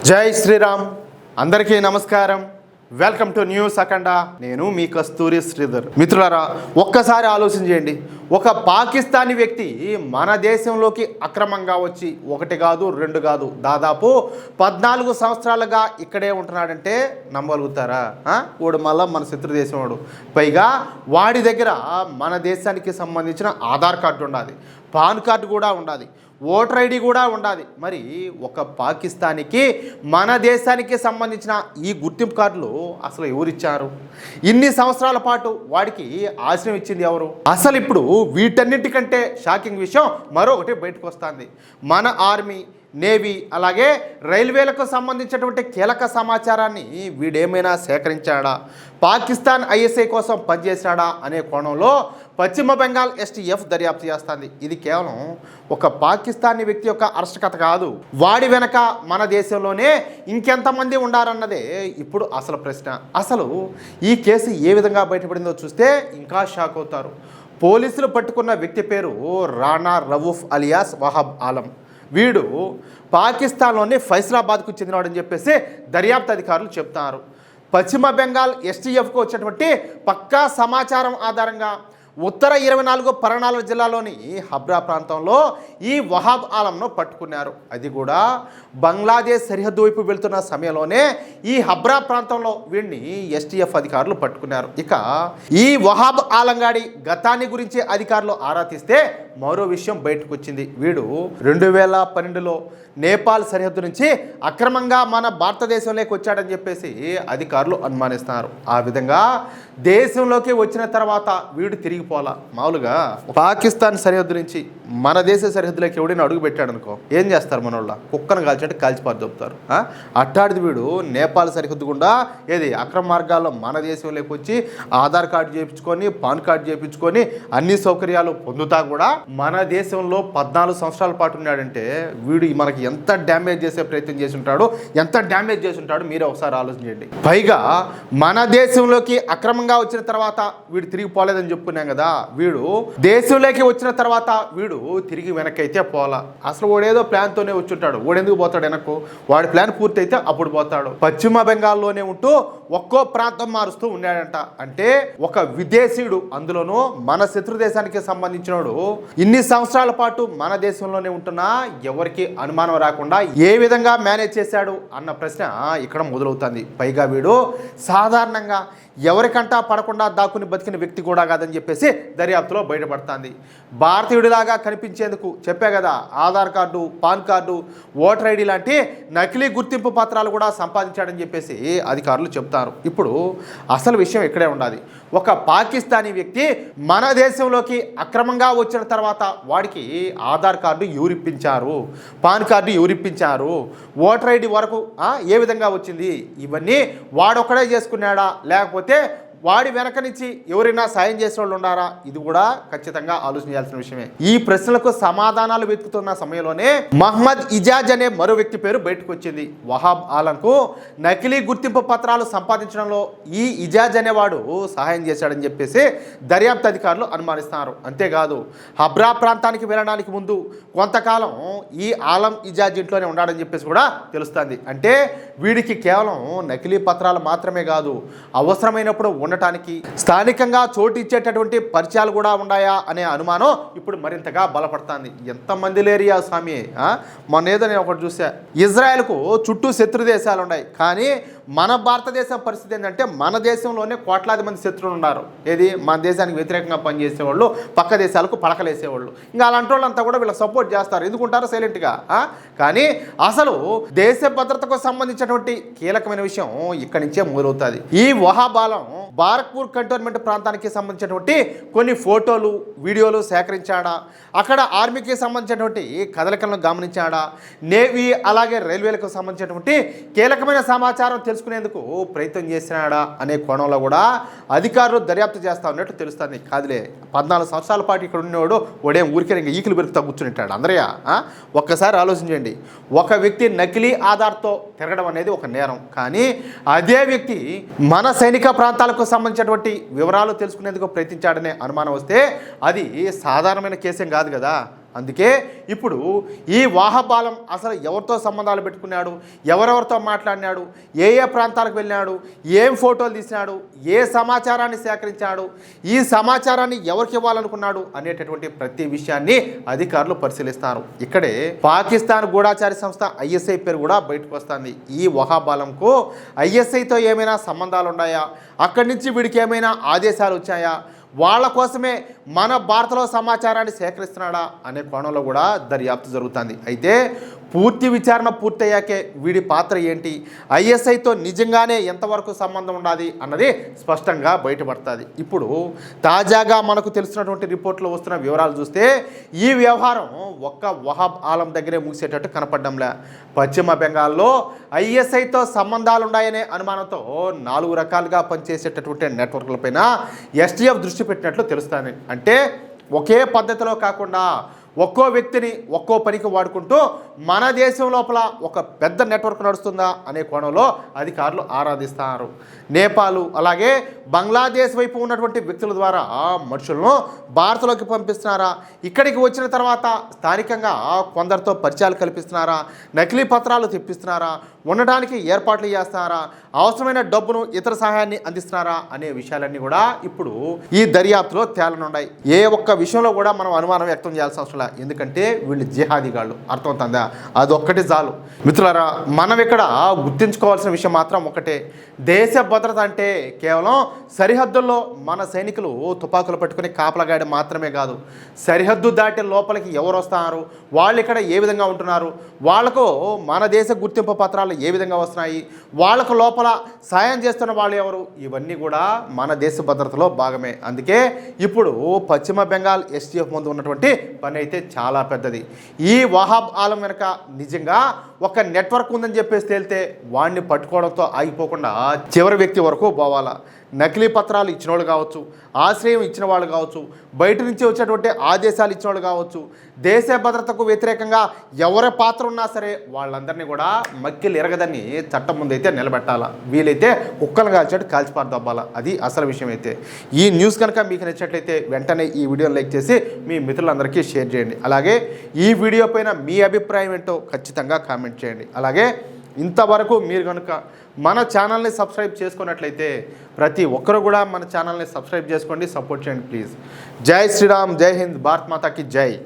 జై శ్రీరామ్. అందరికీ నమస్కారం. వెల్కమ్ టు న్యూస్ అఖండ. నేను మీ కస్తూరి శ్రీధర్. మిత్రులారా, ఒక్కసారి ఆలోచన చేయండి. ఒక పాకిస్తానీ వ్యక్తి మన దేశంలోకి అక్రమంగా వచ్చి ఒకటి కాదు రెండు కాదు దాదాపు 14 సంవత్సరాలుగా ఇక్కడే ఉంటున్నాడంటే నమ్మగలుగుతారా? వాడు మళ్ళీ మన శత్రు దేశం వాడు. పైగా వాడి దగ్గర మన దేశానికి సంబంధించిన ఆధార్ కార్డు ఉండాలి, పాన్ కార్డు కూడా ఉండాలి, ఓటర్ ఐడి కూడా ఉండాలి. మరి ఒక పాకిస్తాన్కి మన దేశానికి సంబంధించిన ఈ గుర్తింపు కార్డులు అసలు ఎవరిచ్చారు? ఇన్ని సంవత్సరాల పాటు వాడికి ఆశ్రయం ఇచ్చింది ఎవరు? అసలు ఇప్పుడు వీటన్నిటికంటే షాకింగ్ విషయం మరొకటి బయటకు వస్తుంది. మన ఆర్మీ, నేవీ అలాగే రైల్వేలకు సంబంధించినటువంటి కీలక సమాచారాన్ని వీడేమైనా సేకరించాడా, పాకిస్తాన్ ఐఎస్ఐ కోసం పనిచేశాడా అనే కోణంలో పశ్చిమ బెంగాల్ ఎస్టీఎఫ్ దర్యాప్తు చేస్తుంది. ఇది కేవలం ఒక పాకిస్తానీ వ్యక్తి యొక్క అరెస్ట్ కథ కాదు. వాడి వెనక మన దేశంలోనే ఇంకెంతమంది ఉండారన్నదే ఇప్పుడు అసలు ప్రశ్న. అసలు ఈ కేసు ఏ విధంగా బయటపడిందో చూస్తే ఇంకా షాక్ అవుతారు. పోలీసులు పట్టుకున్న వ్యక్తి పేరు రాణా రవూఫ్ అలియాస్ వహాబ్ ఆలం. వీడు పాకిస్తాన్లోని ఫైసలాబాద్కు చెందినవాడని చెప్పేసి దర్యాప్తు అధికారులు చెప్తున్నారు. పశ్చిమ బెంగాల్ ఎస్టీఎఫ్కు వచ్చినటువంటి పక్కా సమాచారం ఆధారంగా ఉత్తర 24 పరగనాల జిల్లాలోని హబ్రా ప్రాంతంలో ఈ వహాబ్ ఆలంను పట్టుకున్నారు. అది కూడా బంగ్లాదేశ్ సరిహద్దు వైపు వెళ్తున్న సమయంలోనే ఈ హబ్రా ప్రాంతంలో వీడిని ఎస్టీఎఫ్ అధికారులు పట్టుకున్నారు. ఇక ఈ వహాబ్ ఆలంగాడి గతాన్ని గురించి అధికారులు ఆరా తీస్తే మరో విషయం బయటకు వచ్చింది. వీడు 2012లో నేపాల్ సరిహద్దు నుంచి అక్రమంగా మన భారతదేశంలోకి వచ్చాడని చెప్పేసి అధికారులు అనుమానిస్తున్నారు. ఆ విధంగా దేశంలోకి వచ్చిన తర్వాత వీడు తిరిగిపోలా. మామూలుగా పాకిస్తాన్ సరిహద్దు నుంచి మన దేశ సరిహద్దులోకి ఎవడైనా అడుగు పెట్టాడు అనుకో, ఏం చేస్తారు? మన వాళ్ళ కుక్కను కాల్చినట్టు కాల్చిపారు చెప్తారు. అట్టాడిది వీడు నేపాల్ సరిహద్దు గుండా ఏది అక్రమ మార్గాల్లో మన దేశంలోకి వచ్చి ఆధార్ కార్డు చేయించుకొని, పాన్ కార్డు చేయించుకొని అన్ని సౌకర్యాలు పొందుతా కూడా మన దేశంలో 14 సంవత్సరాల పాటు ఉన్నాడంటే వీడు మనకి ఎంత డ్యామేజ్ చేసే ప్రయత్నం చేసి ఉంటాడు, ఎంత డ్యామేజ్ చేసి ఉంటాడు మీరే ఒకసారి ఆలోచించండి. పైగా మన దేశంలోకి అక్రమంగా వచ్చిన తర్వాత వీడు తిరిగి పోలేదని చెప్పుకున్నాం కదా. వీడు దేశంలోకి వచ్చిన తర్వాత వీడు తిరిగి వెనక్కి అయితే పోలా. అసలు వాడేదో ప్లాన్తోనే వచ్చి ఉంటాడు. వాడెందుకు పోతాడు వెనక్కు? వాడి ప్లాన్ పూర్తి అయితే అప్పుడు పోతాడు. పశ్చిమ బెంగాల్లోనే ఉంటూ ఒక్కో ప్రాంతం మారుస్తూ ఉన్నాడంట. అంటే ఒక విదేశీయుడు, అందులోనూ మన శత్రు దేశానికి సంబంధించినోడు ఇన్ని సంవత్సరాల పాటు మన దేశంలోనే ఉంటున్నా ఎవరికి అనుమానం రాకుండా ఏ విధంగా మేనేజ్ చేశాడు అన్న ప్రశ్న ఇక్కడ మొదలవుతుంది. పైగా వీడు సాధారణంగా ఎవరికంటా పడకుండా దాక్కుని బతికిన వ్యక్తి కూడా కాదని చెప్పేసి దర్యాప్తులో బయటపడుతుంది. భారతీయుడిలాగా కనిపించేందుకు చెప్పే కదా Aadhaar card, pan card, voter ID లాంటి నకిలీ గుర్తింపు పత్రాలు కూడా సంపాదించాడని చెప్పేసి అధికారులు చెప్తారు. ఇప్పుడు అసలు విషయం ఇక్కడే ఉండాలి. ఒక పాకిస్తానీ వ్యక్తి మన దేశంలోకి అక్రమంగా వచ్చిన తర్వాత వాడికి ఆధార్ కార్డు ఎవరిప్పించారు, పాన్ కార్డు ఎవరిప్పించారు, ఓటర్ ఐడి వరకు ఏ విధంగా వచ్చింది, ఇవన్నీ వాడొక్కడే చేసుకున్నాడా లేకపోతే వాడి వెనక నుంచి ఎవరైనా సాయం చేసే వాళ్ళు ఉన్నారా? ఇది కూడా ఖచ్చితంగా ఆలోచించాల్సిన విషయమే. ఈ ప్రశ్నలకు సమాధానాలు వెతుకుతున్న సమయంలోనే మహమ్మద్ ఇజాజ్ అనే మరో వ్యక్తి పేరు బయటకు వచ్చింది. వహాబ్ ఆలంకు నకిలీ గుర్తింపు పత్రాలు సంపాదించడంలో ఈ ఇజాజ్ అనేవాడు సహాయం చేశాడని చెప్పేసి దర్యాప్తు అధికారులు అనుమానిస్తున్నారు. అంతేకాదు హబ్రా ప్రాంతానికి వెళ్ళడానికి ముందు కొంతకాలం ఈ ఆలం ఇజాజ్ ఇంట్లోనే ఉన్నాడని చెప్పేసి కూడా తెలుస్తుంది. అంటే వీడికి కేవలం నకిలీ పత్రాలు మాత్రమే కాదు, అవసరమైనప్పుడు ఉండటానికి స్థానికంగా చోటు ఇచ్చేటటువంటి పరిచయాలు కూడా ఉన్నాయా అనే అనుమానం ఇప్పుడు మరింతగా బలపడుతుంది. ఎంతమంది లేరియా స్వామి. మొన్న ఏదో నేను ఒకటి చూసా, ఇజ్రాయెల్కు చుట్టూ శత్రు దేశాలు ఉన్నాయి, కానీ మన భారతదేశం పరిస్థితి ఏంటంటే మన దేశంలోనే కోట్లాది మంది శత్రువులు ఉన్నారు. ఏది మన దేశానికి వ్యతిరేకంగా పనిచేసేవాళ్ళు, పక్క దేశాలకు పడకలేసేవాళ్ళు. ఇంకా అలాంటి వాళ్ళంతా కూడా వీళ్ళకి సపోర్ట్ చేస్తారు. ఎందుకుంటారు సైలెంట్గా. కానీ అసలు దేశ భద్రతకు సంబంధించినటువంటి కీలకమైన విషయం ఇక్కడి నుంచే మొదలవుతుంది. ఈ వహాబ్ ఆలం బారక్పూర్ కంటోన్మెంట్ ప్రాంతానికి సంబంధించినటువంటి కొన్ని ఫోటోలు, వీడియోలు సేకరించాడా, అక్కడ ఆర్మీకి సంబంధించినటువంటి కదలికలను గమనించాడా, నేవీ అలాగే రైల్వేలకు సంబంధించినటువంటి కీలకమైన సమాచారం తెలుసుకునేందుకు ప్రయత్నం చేసినాడా అనే కోణంలో కూడా అధికారులు దర్యాప్తు చేస్తా ఉన్నట్టు తెలుస్తుంది. కాదులే, 14 సంవత్సరాల పాటు ఇక్కడ ఉన్నవాడు వాడేం ఊరికే ఇంకా ఈకులు పెరుగుతా కూర్చుంటాడు. అందరయ్య ఒక్కసారి ఆలోచించండి. ఒక వ్యక్తి నకిలీ ఆధార్తో తిరగడం అనేది ఒక నేరం, కానీ అదే వ్యక్తి మన సైనిక ప్రాంతాలకు సంబంధించినటువంటి వివరాలు తెలుసుకునేందుకు ప్రయత్నించాడనే అనుమానం వస్తే అది సాధారణమైన కేసేం కాదు కదా. అందుకే ఇప్పుడు ఈ వాహబాలం అసలు ఎవరితో సంబంధాలు పెట్టుకున్నాడు, ఎవరెవరితో మాట్లాడినాడు, ఏ ఏ ప్రాంతాలకు వెళ్ళినాడు, ఏం ఫోటోలు తీసినాడు, ఏ సమాచారాన్ని సేకరించాడు, ఈ సమాచారాన్ని ఎవరికి ఇవ్వాలనుకున్నాడు అనేటటువంటి ప్రతి విషయాన్ని అధికారులు పరిశీలిస్తారు. ఇక్కడే పాకిస్తాన్ గూఢాచారి సంస్థ ఐఎస్ఐ పేరు కూడా బయటకు వస్తుంది. ఈ వహాబాలంకు ఐఎస్ఐతో ఏమైనా సంబంధాలు ఉన్నాయా, అక్కడి నుంచి వీడికి ఏమైనా ఆదేశాలు వచ్చాయా, వాళ్ళ కోసమే మన భారత్లో సమాచారాన్ని సేకరిస్తున్నాడా అనే కోణంలో కూడా దర్యాప్తు జరుగుతుంది. అయితే పూర్తి విచారణ పూర్తయ్యాకే వీడి పాత్ర ఏంటి, ఐఎస్ఐతో నిజంగానే ఎంతవరకు సంబంధం ఉండాలి అన్నది స్పష్టంగా బయటపడుతుంది. ఇప్పుడు తాజాగా మనకు తెలిసినటువంటి రిపోర్ట్లో వస్తున్న వివరాలు చూస్తే ఈ వ్యవహారం ఒక్క వహాబ్ ఆలం దగ్గరే ముగిసేటట్టు కనపడ్డంలే. పశ్చిమ బెంగాల్లో ఐఎస్ఐతో సంబంధాలు ఉన్నాయనే అనుమానంతో 4 రకాలుగా పనిచేసేటటువంటి నెట్వర్క్లపైన ఎస్టీఎఫ్ దృష్టి పెట్టినట్లు తెలుస్తుంది. అంటే ఒకే పద్ధతిలో కాకుండా ఒక్కో వ్యక్తిని ఒక్కో పనికి వాడుకుంటూ మన దేశం లోపల ఒక పెద్ద నెట్వర్క్ నడుస్తుందా అనే కోణంలో అధికారులు ఆరాధిస్తున్నారు. నేపాల్ అలాగే బంగ్లాదేశ్ వైపు ఉన్నటువంటి వ్యక్తుల ద్వారా మనుషులను భారత్లోకి పంపిస్తున్నారా, ఇక్కడికి వచ్చిన తర్వాత స్థానికంగా కొందరితో పరిచయాలు కల్పిస్తున్నారా, నకిలీ పత్రాలు తెప్పిస్తున్నారా, ఉండడానికి ఏర్పాట్లు చేస్తున్నారా, అవసరమైన డబ్బును ఇతర సహాయాన్ని అందిస్తున్నారా అనే విషయాలన్నీ కూడా ఇప్పుడు ఈ దర్యాప్తులో తేలనున్నాయి. ఏ ఒక్క విషయంలో కూడా మనం అనుమానం వ్యక్తం చేయాల్సిన అవసరం లేదు. ఎందుకంటే వీళ్ళు జిహాదీగాళ్ళు, అర్థమవుతుందా? అదొక్కటి చాలు. మిత్రులారా, మనం ఇక్కడ గుర్తుంచుకోవాల్సిన విషయం మాత్రం ఒకటే, దేశ భద్రత అంటే కేవలం సరిహద్దుల్లో మన సైనికులు తుపాకులు పట్టుకుని కాపలాగాయడం మాత్రమే కాదు. సరిహద్దు దాటి లోపలికి ఎవరు వస్తున్నారు, వాళ్ళు ఇక్కడ ఏ విధంగా ఉంటున్నారు, వాళ్లకు మన దేశ గుర్తింపు పత్రాలు ఏ విధంగా వస్తున్నాయి, వాళ్ళకు లోపల సాయం చేస్తున్న వాళ్ళు ఎవరు, ఇవన్నీ కూడా మన దేశ భద్రతలో భాగమే. అందుకే ఇప్పుడు పశ్చిమ బెంగాల్ ఎస్టీఎఫ్ ముందు ఉన్నటువంటి పని అయితే చాలా పెద్దది. ఈ వహాబ్ ఆలం వెనక నిజంగా ఒక నెట్వర్క్ ఉందని చెప్పేసి తేలితే వాడిని పట్టుకోవడంతో ఆగిపోకుండా చివరి వ్యక్తి వరకు పోవాలా. నకిలీ పత్రాలు ఇచ్చిన వాళ్ళు కావచ్చు, ఆశ్రయం ఇచ్చిన వాళ్ళు కావచ్చు, బయట నుంచి వచ్చేటువంటి ఆదేశాలు ఇచ్చిన వాళ్ళు కావచ్చు, దేశ భద్రతకు వ్యతిరేకంగా ఎవరి పాత్ర ఉన్నా సరే వాళ్ళందరినీ కూడా మక్కిలు ఎరగదని చట్టం ముందైతే నిలబెట్టాలా. వీలైతే కుక్కలు కాల్చేట్టు కాల్చిపారదబ్బాలా. అది అసలు విషయం. అయితే ఈ న్యూస్ కనుక మీకు నచ్చినట్లయితే వెంటనే ఈ వీడియోని లైక్ చేసి మీ మిత్రులందరికీ షేర్ చేయండి. అలాగే ఈ వీడియో పైన మీ అభిప్రాయం ఏంటో ఖచ్చితంగా కామెంట్ చేయండి. అలాగే ఇంతవరకు మీరు కనుక మన ఛానల్ని సబ్స్క్రైబ్ చేసుకున్నట్లయితే ప్రతి ఒక్కరు కూడా మన ఛానల్ని సబ్స్క్రైబ్ చేసుకోండి, సపోర్ట్ చేయండి ప్లీజ్. జై శ్రీరామ్, జై హింద్, భారత్ మాతాకి జై.